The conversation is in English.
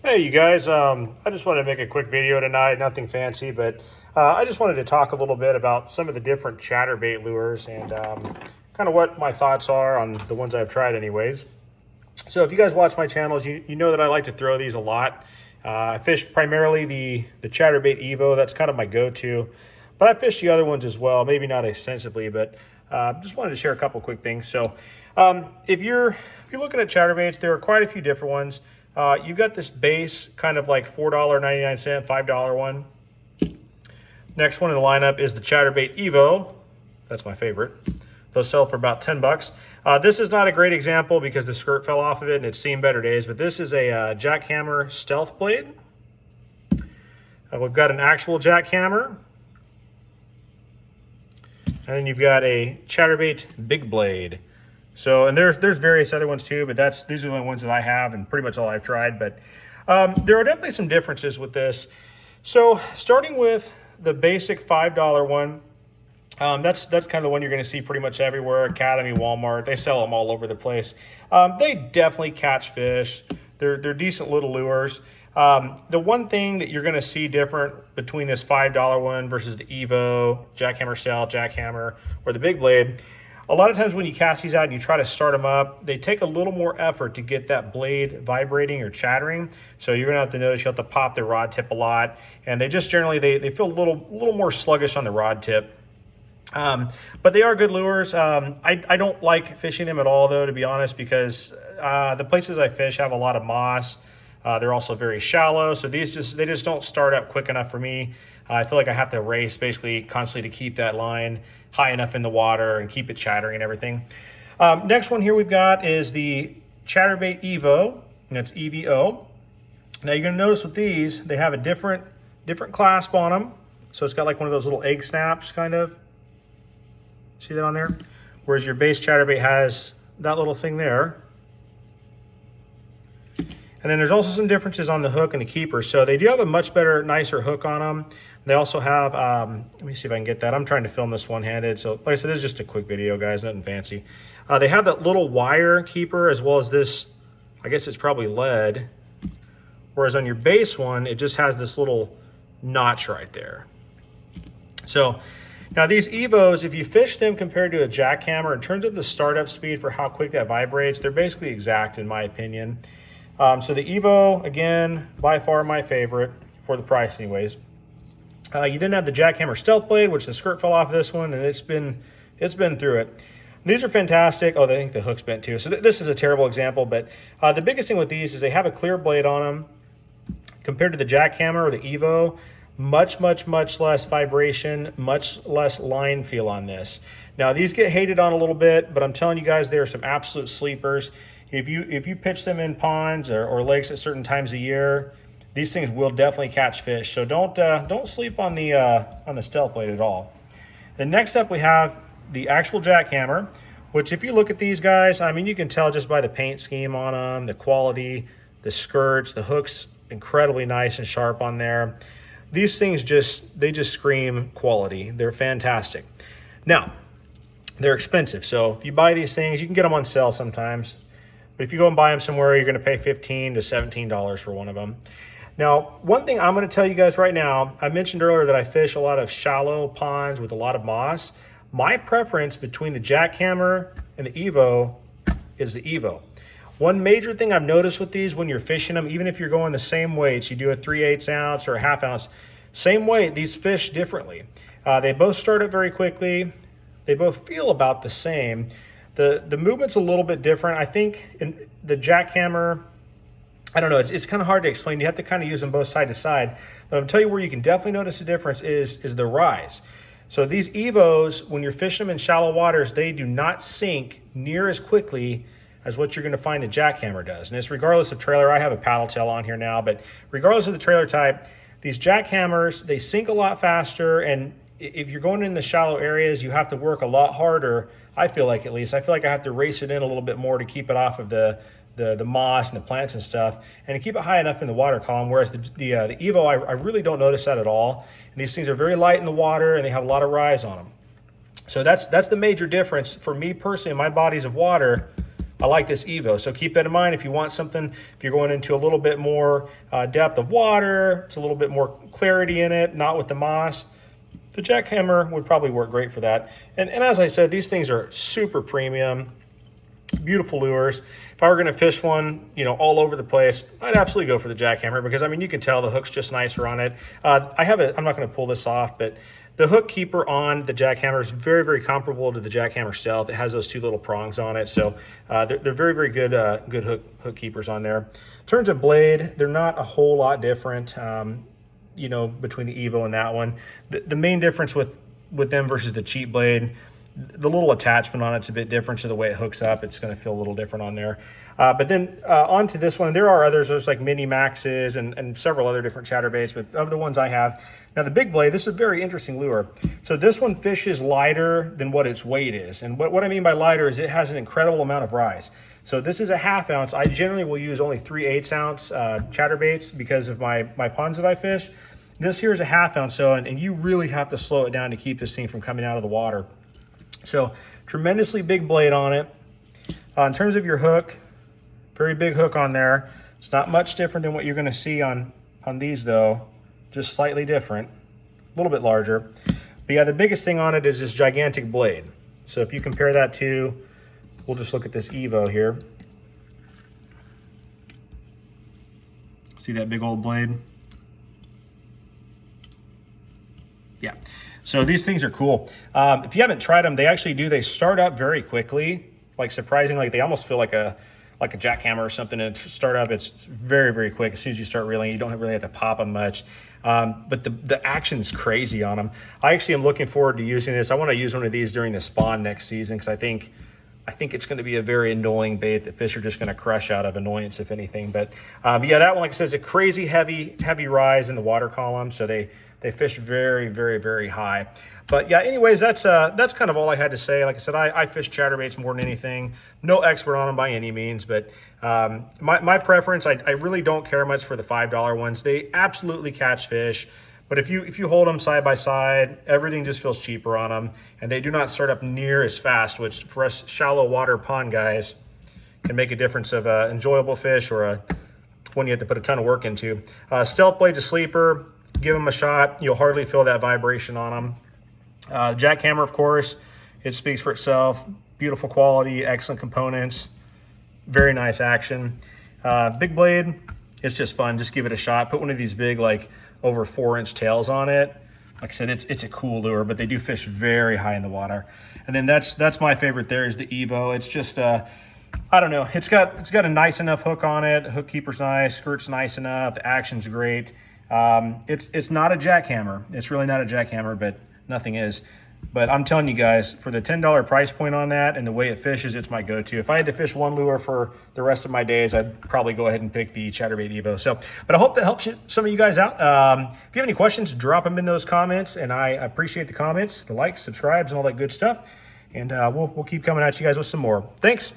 Hey, you guys. I just wanted to make a quick video tonight, nothing fancy, but I just wanted to talk a little bit about some of the different chatterbait lures and kind of what my thoughts are on the ones I've tried anyways. So if you guys watch my channels, you know that I like to throw these a lot. I fish primarily the Chatterbait EVO. That's kind of my go-to, but I fish the other ones as well, maybe not extensively, but just wanted to share a couple quick things. So if you're looking at chatterbaits, there are quite a few different ones. You've got this base kind of like $4.99, $5 one. Next one in the lineup is the Chatterbait EVO. That's my favorite. Those sell for about 10 bucks. This is not a great example because the skirt fell off of it and it's seen better days, but this is a Jackhammer stealth blade. We've got an actual Jackhammer. And then you've got a Chatterbait big blade. So, and there's various other ones too, but these are the only ones that I have and pretty much all I've tried. But there are definitely some differences with this. So starting with the basic $5 one, that's kind of the one you're going to see pretty much everywhere. Academy, Walmart, they sell them all over the place. They definitely catch fish. They're decent little lures. The one thing that you're going to see different between this $5 one versus the EVO, Jackhammer Cell, Jackhammer, or the big blade, a lot of times when you cast these out and you try to start them up, they take a little more effort to get that blade vibrating or chattering. So you're gonna have to notice you have to pop the rod tip a lot. And they just generally, they feel a little more sluggish on the rod tip. But they are good lures. I don't like fishing them at all though, to be honest, because the places I fish have a lot of moss. They're also very shallow. So they just don't start up quick enough for me. I feel like I have to race basically constantly to keep that line high enough in the water and keep it chattering and everything. Next one here we've got is the Chatterbait EVO, and that's EVO. Now you're gonna notice with these, they have a different clasp on them. So it's got like one of those little egg snaps kind of. See that on there? Whereas your base Chatterbait has that little thing there. And then there's also some differences on the hook and the keeper. So they do have a much better, nicer hook on them. They also have, let me see if I can get that. I'm trying to film this one-handed. So like I said, this is just a quick video, guys, nothing fancy. They have that little wire keeper as well as this, I guess it's probably lead. Whereas on your base one, it just has this little notch right there. So now these EVOs, if you fish them compared to a Jackhammer, in terms of the startup speed for how quick that vibrates, they're basically exact in my opinion. So the EVO, again, by far my favorite for the price anyways. You didn't have the Jackhammer Stealth Blade, which the skirt fell off this one, and it's been through it. These are fantastic. Oh, I think the hook's bent too. So this is a terrible example, but the biggest thing with these is they have a clear blade on them compared to the Jackhammer or the EVO. Much less vibration, much less line feel on this. Now these get hated on a little bit, but I'm telling you guys, they are some absolute sleepers. If you pitch them in ponds or lakes at certain times of year, these things will definitely catch fish. So don't sleep on the Stealth Blade at all. Then next up we have the actual Jackhammer, which if you look at these guys, I mean, you can tell just by the paint scheme on them, the quality, the skirts, the hooks, incredibly nice and sharp on there. These things they just scream quality. They're fantastic. Now, they're expensive. So if you buy these things, you can get them on sale sometimes. But if you go and buy them somewhere, you're going to pay $15 to $17 for one of them. Now, one thing I'm going to tell you guys right now, I mentioned earlier that I fish a lot of shallow ponds with a lot of moss. My preference between the Jackhammer and the EVO is the EVO. One major thing I've noticed with these when you're fishing them, even if you're going the same weights, you do a 3/8 ounce or a 1/2 ounce, same weight, these fish differently. They both start up very quickly. They both feel about the same. The movement's a little bit different. I think in the Jackhammer, I don't know, it's kind of hard to explain. You have to kind of use them both side to side. But I'm telling you where you can definitely notice the difference is the rise. So these EVOs, when you're fishing them in shallow waters, they do not sink near as quickly as what you're going to find the Jackhammer does. And it's regardless of trailer. I have a paddle tail on here now, but regardless of the trailer type, these Jackhammers, they sink a lot faster. And if you're going in the shallow areas, you have to work a lot harder. I feel like, at least, I feel like I have to race it in a little bit more to keep it off of the moss and the plants and stuff, and to keep it high enough in the water column. Whereas the EVO, I really don't notice that at all. And these things are very light in the water and they have a lot of rise on them. So that's the major difference for me personally in my bodies of water I like this EVO. So keep that in mind if you want something, if you're going into a little bit more depth of water, it's a little bit more clarity in it, not with the moss. The Jackhammer would probably work great for that. And as I said, these things are super premium, beautiful lures. If I were gonna fish one, you know, all over the place, I'd absolutely go for the Jackhammer because I mean, you can tell the hook's just nicer on it. I'm not gonna pull this off, but the hook keeper on the Jackhammer is very, very comparable to the Jackhammer Stealth. It has those two little prongs on it. So they're very, very good, good hook keepers on there. In terms of blade, they're not a whole lot different, you know, between the EVO and that one. The main difference with them versus the cheap blade, the little attachment on it's a bit different, so the way it hooks up, it's going to feel a little different on there. But then onto this one, there are others. There's like Mini Maxes and several other different chatterbaits, but of the ones I have, now the big blade, this is a very interesting lure. So this one fishes lighter than what its weight is. And what I mean by lighter is it has an incredible amount of rise. So this is a 1/2 ounce. I generally will use only 3/8 ounce chatterbaits because of my ponds that I fish. This here is a 1/2 ounce, so and you really have to slow it down to keep this thing from coming out of the water. So tremendously big blade on it. In terms of your hook, very big hook on there. It's not much different than what you're gonna see on these though, just slightly different, a little bit larger. But yeah, the biggest thing on it is this gigantic blade. So if you compare that to, we'll just look at this EVO here. See that big old blade? Yeah. So these things are cool. If you haven't tried them, they start up very quickly. Like surprisingly, they almost feel like a jackhammer or something. And to start up, it's very, very quick. As soon as you start reeling, you don't really have to pop them much. But the action's crazy on them. I actually am looking forward to using this. I want to use one of these during the spawn next season because I think it's going to be a very annoying bait that fish are just going to crush out of annoyance, if anything. But yeah, that one, like I said, is a crazy heavy rise in the water column. So they fish very, very, very high. But yeah, anyways, that's kind of all I had to say. Like I said, I fish chatterbaits more than anything. No expert on them by any means, but my preference, I really don't care much for the $5 ones. They absolutely catch fish. But if you hold them side by side, everything just feels cheaper on them, and they do not start up near as fast, which for us shallow water pond guys can make a difference of enjoyable fish or one you have to put a ton of work into. Stealth blade's a sleeper. Give them a shot. You'll hardly feel that vibration on them. Jackhammer, of course, it speaks for itself. Beautiful quality, excellent components, very nice action. Big blade, it's just fun. Just give it a shot. Put one of these big, like over 4-inch tails on it. Like I said, it's a cool lure, but they do fish very high in the water. And then that's my favorite there is the EVO. It's just I don't know. It's got a nice enough hook on it. The hook keeper's nice, skirt's nice enough. The action's great. It's not a jackhammer. It's really not a jackhammer, but nothing is. But I'm telling you guys, for the $10 price point on that and the way it fishes, it's my go-to. If I had to fish one lure for the rest of my days, I'd probably go ahead and pick the Chatterbait EVO. So, but I hope that helps some of you guys out. If you have any questions, drop them in those comments, and I appreciate the comments, the likes, subscribes, and all that good stuff. And we'll keep coming at you guys with some more. Thanks.